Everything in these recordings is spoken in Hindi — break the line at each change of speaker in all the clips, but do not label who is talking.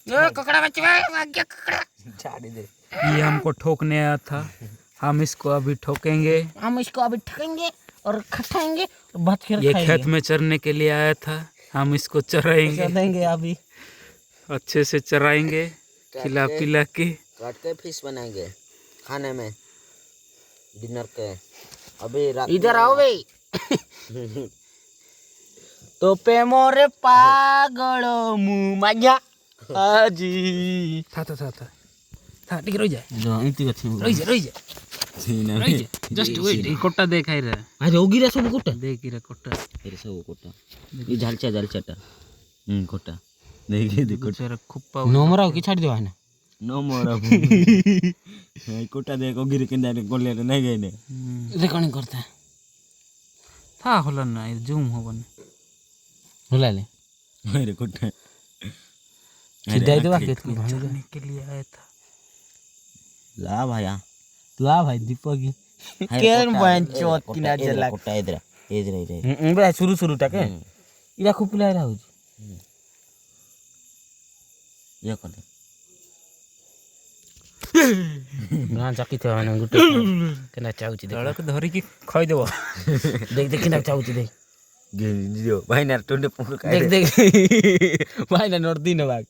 ककड़ा बच्चे आगे ककड़ा
झाड़ी दे।
ये हमको ठोकने आया था, हम इसको अभी ठोकेंगे।
हम इसको अभी ठगेंगे और खटाएंगे और भात खेल
ये
खाएंगे।
खेत में चरने के लिए आया था, हम इसको चराएंगे,
देंगे अभी
अच्छे से चराएंगे, खिला पिला के।
काट के फिश बनाएंगे खाने में डिनर के। अभी रात
इधर आओ भाई। तो पे मोरे पागलो मुँह माया आजी
था ठीक रही जाए,
जो इतनी अच्छी
रही जाए जस्ट वेट। कोटा देखाई रहा
आज होगी रे सब कुछ
देख रहा कोटा
तेरे सब कोटा ये झालचा कोटा देखिए देखो
बेचारा खुप्पा
नोमरा की छाड़ दो है ना
नो मोरा कोटा देखो गिर के जाने गोले नहीं गए ने
रिकॉर्डिंग करते हैं
था होला ना जूम हो बने
होला ले
मेरे कोटा
सीधा ही दबा खेत को
चरने के लिए आया था।
ला भाया
ला भाई दीपक की केन बहन चोत की ना जला
कोटा इधर
बे शुरू टाके इरा खूब पिला रहा हो
ये कर दे
ना चाकी थे माने गुटे केना चाउची देख
लड़क धरी की खाई देबो
देख केना चाउची देख
गियो भाई ना टोंडे पुक
देख भाई ना नर्दी न बाग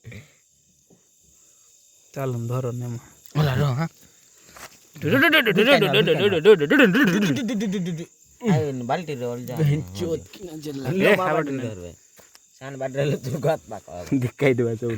चल हम धरो ने
होला रो हां
आई बाल्टी रे और जा
बहन चोत की ना जला
सान बाडरे तू गात बाका
दिखाई देवा सब